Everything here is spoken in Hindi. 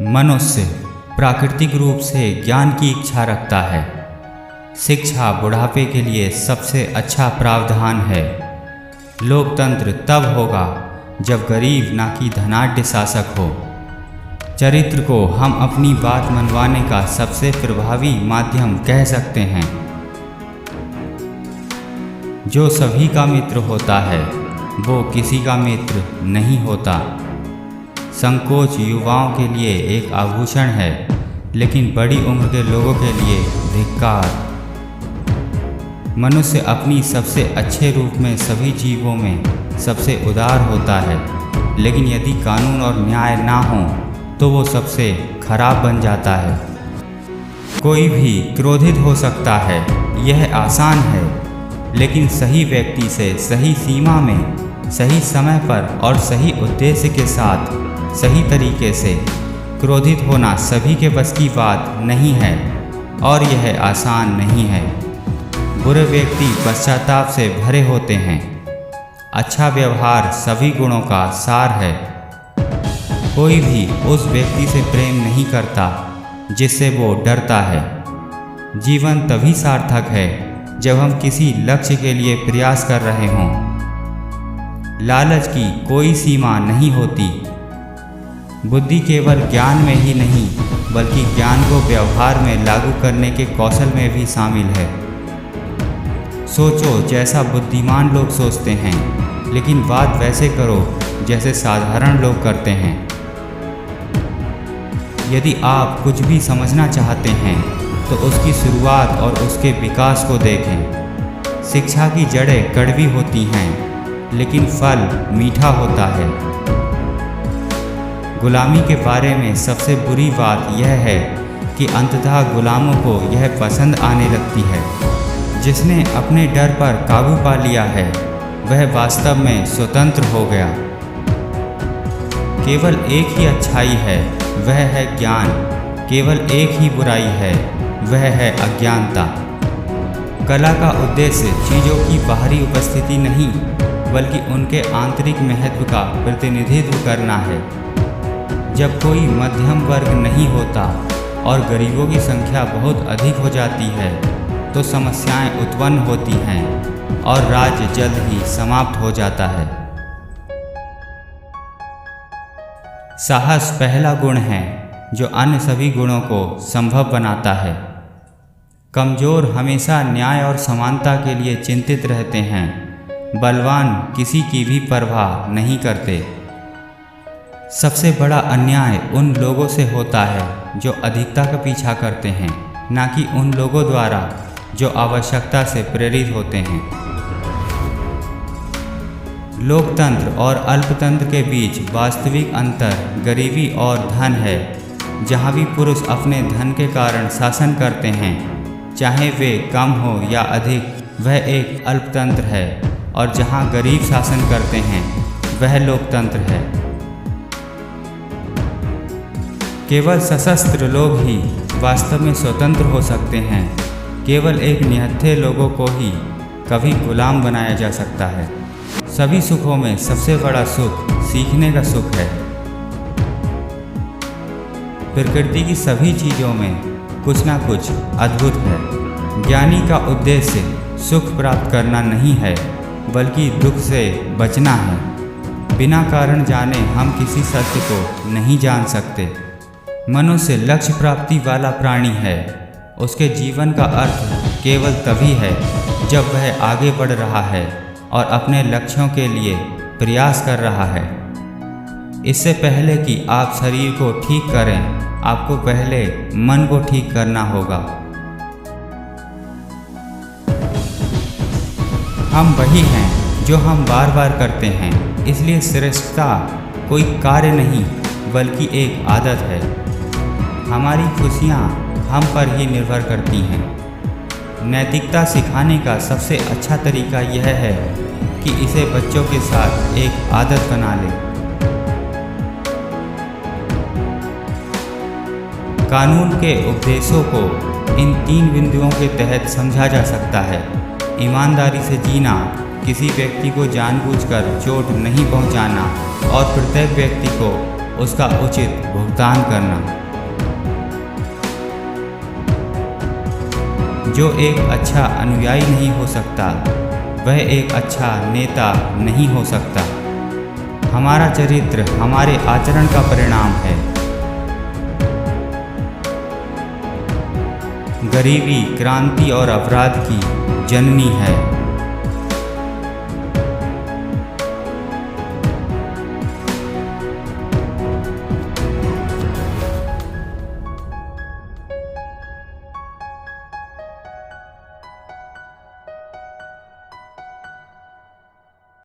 मनुष्य प्राकृतिक रूप से ज्ञान की इच्छा रखता है। शिक्षा बुढ़ापे के लिए सबसे अच्छा प्रावधान है। लोकतंत्र तब होगा जब गरीब ना कि धनाढ्य शासक हो। चरित्र को हम अपनी बात मनवाने का सबसे प्रभावी माध्यम कह सकते हैं। जो सभी का मित्र होता है वो किसी का मित्र नहीं होता। संकोच युवाओं के लिए एक आभूषण है, लेकिन बड़ी उम्र के लोगों के लिए धिक्कार। मनुष्य अपनी सबसे अच्छे रूप में सभी जीवों में सबसे उदार होता है, लेकिन यदि कानून और न्याय ना हो तो वो सबसे खराब बन जाता है। कोई भी क्रोधित हो सकता है, यह आसान है, लेकिन सही व्यक्ति से सही सीमा में, सही समय पर और सही उद्देश्य के साथ सही तरीके से क्रोधित होना सभी के बस की बात नहीं है और यह आसान नहीं है। बुरे व्यक्ति पश्चाताप से भरे होते हैं। अच्छा व्यवहार सभी गुणों का सार है। कोई भी उस व्यक्ति से प्रेम नहीं करता जिससे वो डरता है। जीवन तभी सार्थक है जब हम किसी लक्ष्य के लिए प्रयास कर रहे हों। लालच की कोई सीमा नहीं होती। बुद्धि केवल ज्ञान में ही नहीं, बल्कि ज्ञान को व्यवहार में लागू करने के कौशल में भी शामिल है। सोचो जैसा बुद्धिमान लोग सोचते हैं, लेकिन बात वैसे करो जैसे साधारण लोग करते हैं। यदि आप कुछ भी समझना चाहते हैं तो उसकी शुरुआत और उसके विकास को देखें। शिक्षा की जड़ें कड़वी होती हैं, लेकिन फल मीठा होता है। गुलामी के बारे में सबसे बुरी बात यह है कि अंततः गुलामों को यह पसंद आने लगती है। जिसने अपने डर पर काबू पा लिया है वह वास्तव में स्वतंत्र हो गया। केवल एक ही अच्छाई है, वह है ज्ञान। केवल एक ही बुराई है, वह है अज्ञानता। कला का उद्देश्य चीज़ों की बाहरी उपस्थिति नहीं, बल्कि उनके आंतरिक महत्व का प्रतिनिधित्व करना है। जब कोई मध्यम वर्ग नहीं होता और गरीबों की संख्या बहुत अधिक हो जाती है तो समस्याएं उत्पन्न होती हैं और राज्य जल्द ही समाप्त हो जाता है। साहस पहला गुण है जो अन्य सभी गुणों को संभव बनाता है। कमज़ोर हमेशा न्याय और समानता के लिए चिंतित रहते हैं। बलवान किसी की भी परवाह नहीं करते। सबसे बड़ा अन्याय उन लोगों से होता है जो अधिकता का पीछा करते हैं, न कि उन लोगों द्वारा जो आवश्यकता से प्रेरित होते हैं। लोकतंत्र और अल्पतंत्र के बीच वास्तविक अंतर गरीबी और धन है। जहाँ भी पुरुष अपने धन के कारण शासन करते हैं, चाहे वे कम हो या अधिक, वह एक अल्पतंत्र है, और जहाँ गरीब शासन करते हैं वह लोकतंत्र है। केवल सशस्त्र लोग ही वास्तव में स्वतंत्र हो सकते हैं। केवल एक निहत्थे लोगों को ही कभी गुलाम बनाया जा सकता है। सभी सुखों में सबसे बड़ा सुख सीखने का सुख है। प्रकृति की सभी चीज़ों में कुछ ना कुछ अद्भुत है। ज्ञानी का उद्देश्य सुख प्राप्त करना नहीं है, बल्कि दुख से बचना है। बिना कारण जाने हम किसी सत्य को नहीं जान सकते। मनुष्य लक्ष्य प्राप्ति वाला प्राणी है। उसके जीवन का अर्थ केवल तभी है जब वह आगे बढ़ रहा है और अपने लक्ष्यों के लिए प्रयास कर रहा है। इससे पहले कि आप शरीर को ठीक करें, आपको पहले मन को ठीक करना होगा। हम वही हैं जो हम बार बार करते हैं, इसलिए श्रेष्ठता कोई कार्य नहीं बल्कि एक आदत है। हमारी खुशियाँ हम पर ही निर्भर करती हैं। नैतिकता सिखाने का सबसे अच्छा तरीका यह है कि इसे बच्चों के साथ एक आदत बना लें। कानून के उपदेशों को इन 3 बिंदुओं के तहत समझा जा सकता है। ईमानदारी से जीना, किसी व्यक्ति को जानबूझकर चोट नहीं पहुंचाना और प्रत्येक व्यक्ति को उसका उचित भुगतान करना। जो एक अच्छा अनुयायी नहीं हो सकता, वह एक अच्छा नेता नहीं हो सकता। हमारा चरित्र हमारे आचरण का परिणाम है। गरीबी, क्रांति और अपराध की जननी है।